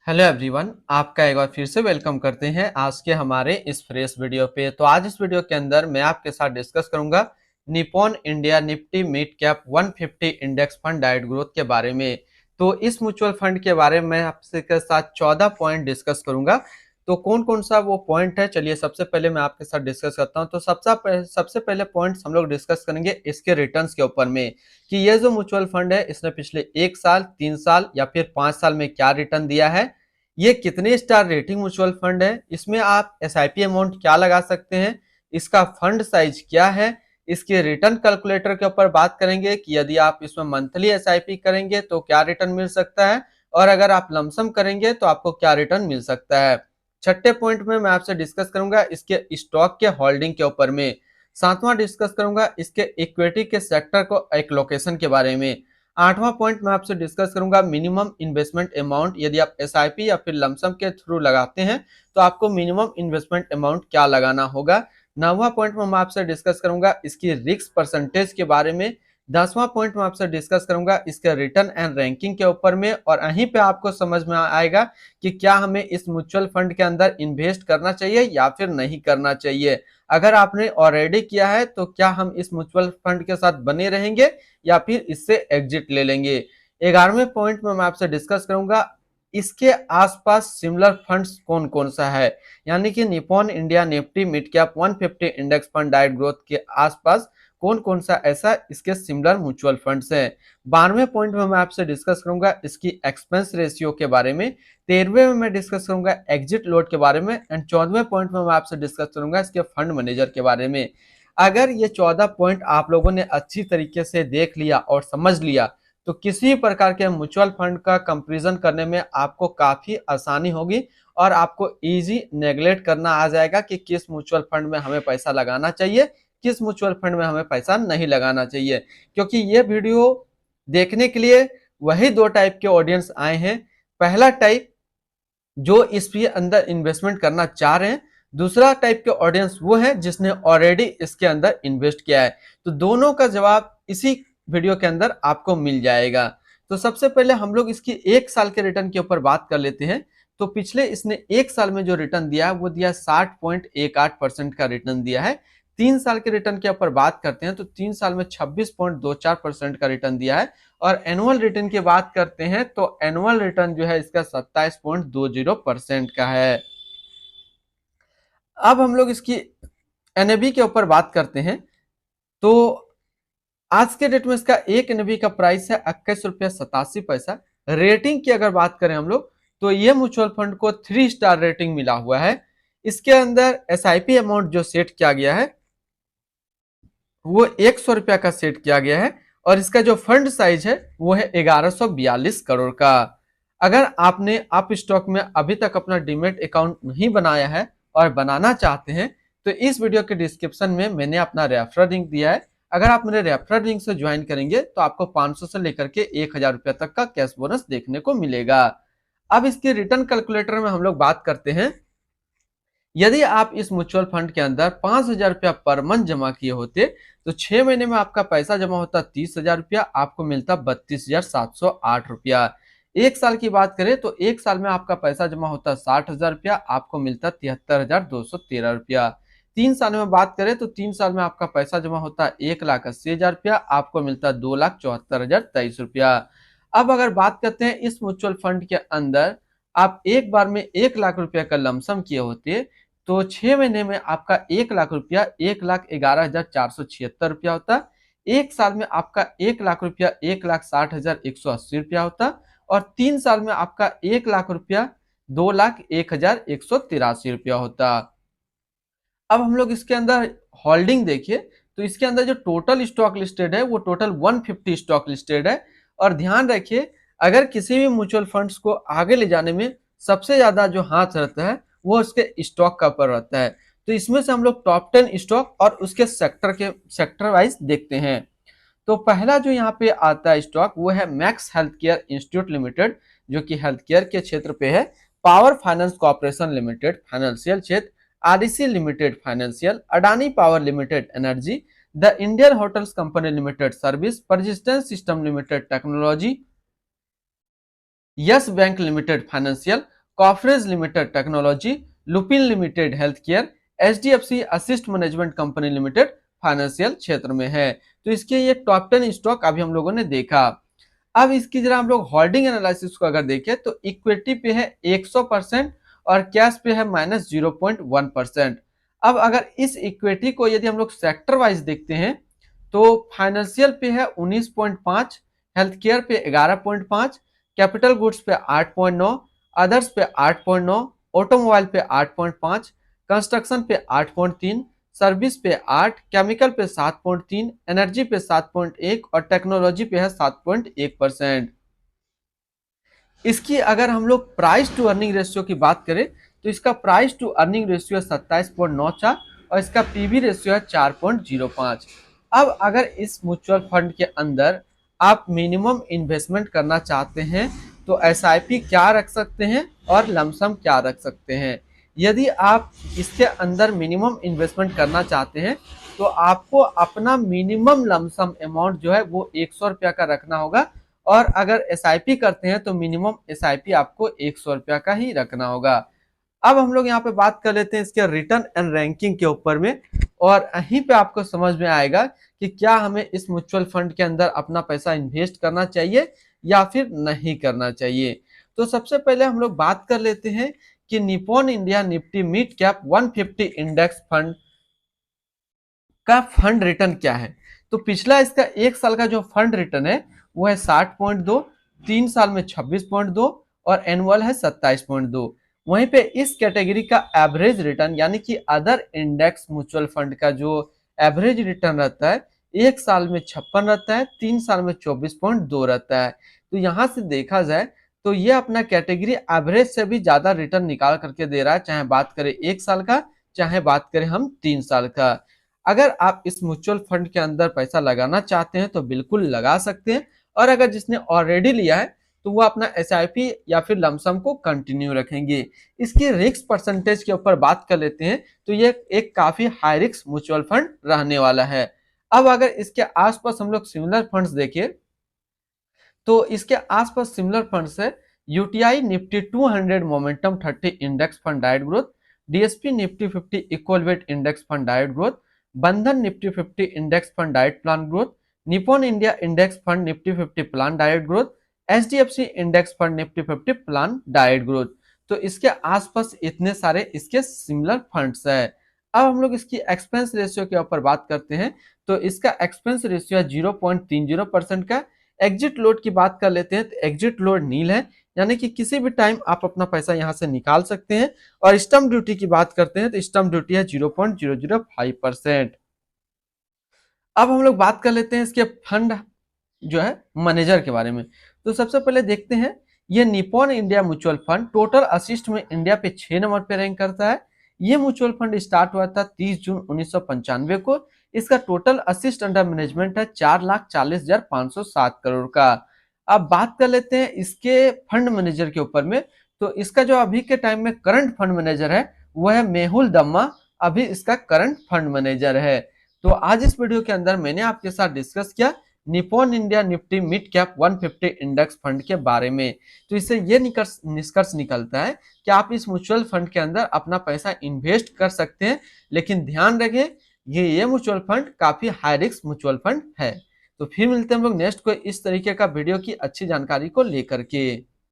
Hello everyone, आपका एक बार फिर से वेलकम करते हैं आज के हमारे इस फ्रेश वीडियो पे। तो आज इस वीडियो के अंदर मैं आपके साथ डिस्कस करूंगा Nippon India Nifty mid cap 150 index fund diet growth के बारे में। तो इस म्यूचुअल फंड के बारे में आपसे के साथ 14 पॉइंट डिस्कस करूंगा। तो कौन कौन सा वो पॉइंट है, चलिए सबसे पहले मैं आपके साथ डिस्कस करता हूं। तो सबसे पहले पॉइंट हम लोग डिस्कस करेंगे इसके रिटर्न्स के ऊपर में कि ये जो म्यूचुअल फंड है इसने पिछले 1 साल, 3 साल या फिर 5 साल में क्या रिटर्न दिया है। ये कितने स्टार रेटिंग म्यूचुअल फंड है, इसमें आप एसआईपी अमाउंट क्या लगा सकते हैं, इसका फंड साइज क्या है, इसके रिटर्न कैलकुलेटर के ऊपर बात करेंगे कि यदि आप इसमें मंथली एसआईपी करेंगे तो क्या रिटर्न मिल सकता है, और अगर आप लमसम करेंगे तो आपको क्या रिटर्न मिल सकता है। छठे पॉइंट में मैं आपसे डिस्कस करूंगा इसके स्टॉक के होल्डिंग के ऊपर में। सातवां डिस्कस करूंगा इसके इक्विटी के सेक्टर को एक लोकेशन के बारे में। आठवां पॉइंट मैं आपसे डिस्कस करूंगा मिनिमम इन्वेस्टमेंट अमाउंट, यदि आप एसआईपी या फिर लमसम के थ्रू लगाते हैं तो आपको मिनिमम इन्वेस्टमेंट अमाउंट क्या लगाना होगा। नौवां पॉइंट में मैं आपसे डिस्कस करूंगा इसकी रिस्क परसेंटेज के बारे में। 10वां पॉइंट में आपसे डिस्कस करूंगा इसके रिटर्न एंड रैंकिंग के ऊपर में, और यहीं पे आपको समझ में आएगा कि क्या हमें इस म्यूचुअल फंड के अंदर इन्वेस्ट करना चाहिए या फिर नहीं करना चाहिए। अगर आपने ऑलरेडी किया है तो क्या हम इस म्यूचुअल फंड के साथ बने रहेंगे या फिर इससे एग्जिट ले लेंगे। 11वें पॉइंट में मैं आपसे डिस्कस करूंगा इसके आसपास सिमिलर फंड्स कौन कौन सा है, यानी कि Nippon India Nifty mid cap 150 index fund diet growth के आसपास कौन कौन सा ऐसा इसके सिमिलर म्यूचुअल फंड्स हैं। 12वें पॉइंट में मैं आपसे डिस्कस करूंगा इसकी एक्सपेंस रेशियो के बारे में। 13वें में मैं डिस्कस करूंगा एग्जिट लोड के बारे में, एंड 14वें पॉइंट में मैं आपसे डिस्कस करूंगा इसके फंड मैनेजर के बारे में। अगर ये 14 पॉइंट आप लोगों ने अच्छी तरीके से देख लिया और समझ लिया तो किसी प्रकार के म्यूचुअल फंड का कंपैरिजन करने में आपको काफी आसानी होगी, और आपको इजी नेगलेक्ट करना आ जाएगा कि किस म्यूचुअल फंड में हमें पैसा लगाना चाहिए, किस म्यूचुअल फंड में हमें पैसा नहीं लगाना चाहिए। क्योंकि ये वीडियो देखने के लिए वही दो टाइप के ऑडियंस आए हैं। पहला टाइप जो इसके अंदर इन्वेस्टमेंट करना चाह रहे हैं, दूसरा टाइप के ऑडियंस वो है जिसने ऑलरेडी इसके अंदर इन्वेस्ट किया है। तो दोनों का जवाब इसी वीडियो के अंदर आपको मिल जाएगा। तो सबसे पहले हम लोग इसकी 1 साल के रिटर्न के ऊपर बात कर लेते हैं। तो पिछले इसने 1 साल में जो रिटर्न दिया है वो दिया 60.18% का रिटर्न दिया है। 3 साल के रिटर्न के ऊपर बात करते हैं तो 3 साल में 26.24% का रिटर्न दिया है। और एनुअल रिटर्न की बात करते हैं तो एनुअल रिटर्न जो है इसका 27.20% का है। अब हम लोग इसकी एनएबी के ऊपर बात करते हैं। तो आज के डेट में इसका एक एनएबी का प्राइस है 21 रुपया 87 पैसा। रेटिंग की अगर बात करें हम लोग तो ये म्यूचुअल फंड को 3 स्टार रेटिंग मिला हुआ है। इसके अंदर एसआईपी अमाउंट जो सेट किया गया है वो 100 रुपया का सेट किया गया है, और इसका जो फंड साइज है वो है 1142 करोड़ का। अगर आपने आप स्टॉक में अभी तक अपना डीमेट अकाउंट नहीं बनाया है और बनाना चाहते हैं तो इस वीडियो के डिस्क्रिप्शन में मैंने अपना रेफरल लिंक दिया है। अगर आप मेरे रेफरल लिंक से ज्वाइन करेंगे तो आपको 500 से लेकर के 1000 रुपया तक का कैश बोनस देखने को मिलेगा। अब इसके रिटर्न कैलकुलेटर में हम लोग बात करते हैं। यदि आप इस म्यूचुअल फंड के अंदर 5,000 रुपया पर मंथ जमा किए होते तो 6 महीने में आपका पैसा जमा होता 30,000 रुपया, आपको मिलता 32,708 रुपया। 1 साल की बात करें तो 1 साल में आपका पैसा जमा होता 60,000 रुपया, आपको मिलता 73,213 रुपया। 3 साल में बात करें तो 3 साल में आपका पैसा जमा होता 1,80,000 रुपया, आपको मिलता 2,74,023 रुपया। अब अगर बात करते हैं इस म्यूचुअल फंड के अंदर आप एक बार में 1 लाख रुपया का लमसम किए होते तो 6 महीने में आपका 1 लाख रुपया 1,11,476 रुपया होता। 1 साल में आपका 1 लाख रुपया 1,60,180 रुपया होता, और 3 साल में आपका 1 लाख रुपया 2,01,183 रुपया होता। अब हम लोग इसके अंदर होल्डिंग देखिए तो इसके अंदर जो टोटल स्टॉक लिस्टेड है वो टोटल 150 स्टॉक लिस्टेड है। और ध्यान रखिए अगर किसी भी म्यूचुअल फंड्स को आगे ले जाने में सबसे ज्यादा जो हाथ रहता है वो उसके स्टॉक का पर रहता है। तो इसमें से हम लोग टॉप 10 स्टॉक और उसके सेक्टर वाइज देखते हैं। तो पहला जो यहाँ पे आता है स्टॉक वो है Max Healthcare Institute Limited, जो कि हेल्थ केयर के क्षेत्र पे है। Power Finance Corporation Limited financial क्षेत्र, REC Limited financial, Adani Power Limited energy, the Indian Hotels Company Limited service, Persistence System Limited technology, Yes Bank Limited financial, Coforge Limited technology, Lupin Limited healthcare, HDFC asset management company limited financial क्षेत्र में है। तो इसके ये top 10 stock अभी हम लोगों ने देखा। अब इसकी जरा हम लोग होल्डिंग एनालिसिस को अगर देखें तो इक्विटी पे है 100% और कैश पे है -0.1%। अब अगर इस इक्विटी को यदि हम लोग सेक्टर वाइज देखते हैं तो फाइनेंशियल पे है 19.5, हेल्थ केयर पे 11.5, कैपिटल गुड्स पे 8.9, अदर्स पे 8.9, ऑटोमोबाइल पे 8.5, कंस्ट्रक्शन पे 8.3, सर्विस पे 8, केमिकल पे 7.3, एनर्जी पे 7.1 और टेक्नोलॉजी पे है 7.1%। इसकी अगर हम लोग प्राइस टू अर्निंग रेशियो की बात करें तो इसका प्राइस टू अर्निंग रेशियो 27.94 और इसका पीवी रेशियो है 4.05। अब अगर इस म्यूचुअल फंड के अंदर आप मिनिमम इन्वेस्टमेंट करना चाहते हैं तो एसआईपी क्या रख सकते हैं और लमसम क्या रख सकते हैं। यदि आप इसके अंदर मिनिमम इन्वेस्टमेंट करना चाहते हैं तो आपको अपना मिनिमम लमसम अमाउंट जो है वो 100 रुपया का रखना होगा और अगर एसआईपी करते हैं तो मिनिमम एसआईपी आपको 100 रुपया का ही रखना होगा। अब हम लोग यहाँ पे बात कर लेते हैं इसके रिटर्न एंड रैंकिंग के ऊपर में और यहीं पे आपको समझ में आएगा कि क्या हमें इस म्यूचुअल फंड के अंदर अपना पैसा इन्वेस्ट करना चाहिए या फिर नहीं करना चाहिए। तो सबसे पहले हम लोग बात कर लेते हैं कि Nippon India Nifty mid cap 150 index fund का फंड रिटर्न क्या है। तो पिछला इसका एक साल का जो फंड रिटर्न है वो है 60.2, 3 साल में 26.2 और एनुअल है 27.2। वहीं पे इस कैटेगरी का एवरेज रिटर्न यानी कि अदर इंडेक्स म्यूचुअल फंड का जो एवरेज रिटर्न रहता है एक साल में 56 रहता है, 3 साल में 24.2 रहता है। तो यहाँ से देखा जाए तो ये अपना कैटेगरी एवरेज से भी ज्यादा रिटर्न निकाल करके दे रहा है, चाहे बात करें एक साल का चाहे बात करें हम 3 साल का। अगर आप इस म्यूचुअल फंड के अंदर पैसा लगाना चाहते हैं तो बिल्कुल लगा सकते हैं और अगर जिसने ऑलरेडी लिया है तो वो अपना एसआईपी या फिर लमसम को कंटिन्यू रखेंगे। इसकी रिस्क परसेंटेज के ऊपर बात कर लेते हैं तो ये एक काफी हाई रिस्क म्यूचुअल फंड रहने वाला है। अब अगर इसके आसपास हम लोग सिमिलर फंड्स देखें तो इसके आसपास सिमिलर फंड्स है UTI Nifty 200 momentum 30 index fund direct growth, DSP Nifty 50 equal weight index fund direct growth, Bandhan Nifty 50 index fund direct plan growth, Nippon India index fund Nifty 50 plan direct growth, HDFC index fund Nifty 50 plan direct growth. तो इसके आसपास इतने सारे इसके similar funds है। अब हम लोग इसकी एक्सपेंस रेशियो के ऊपर बात करते हैं तो इसका एक्सपेंस रेशियो है 0.30% का। एग्जिट लोड की बात कर लेते हैं तो एग्जिट लोड नील है यानी कि किसी भी टाइम आप अपना पैसा यहां से निकाल सकते हैं। और स्टम्प ड्यूटी की बात करते हैं तो स्टम्प ड्यूटी है 0.005%। अब हम लोग बात कर लेते हैं इसके फंड जो है मैनेजर के बारे में। तो सबसे पहले देखते हैं ये Nippon India mutual fund total assist में इंडिया पे 6 नंबर पे रैंक करता है। ये म्यूचुअल फंड स्टार्ट हुआ था 30 जून 1995 को। इसका टोटल असिस्ट अंडर मैनेजमेंट है 4,40,507 करोड़ का। अब बात कर लेते हैं इसके फंड मैनेजर के ऊपर में। तो इसका जो अभी के टाइम में करंट फंड मैनेजर है वो है मेहुल दम्मा, अभी इसका करंट फंड मैनेजर है। तो आज इस वीडियो के अंदर मैंने आपके साथ डिस्कस किया Nippon India Nifty mid cap 150 index fund के बारे में। तो इससे ये निष्कर्ष निकलता है कि आप इस म्यूचुअल फंड के अंदर अपना पैसा इन्वेस्ट कर सकते हैं, लेकिन ध्यान रखें ये म्यूचुअल फंड काफी हाई रिस्क म्यूचुअल फंड है। तो फिर मिलते हैं हम लोग नेक्स्ट कोई इस तरीके का वीडियो की अच्छी जानकारी को लेकर के।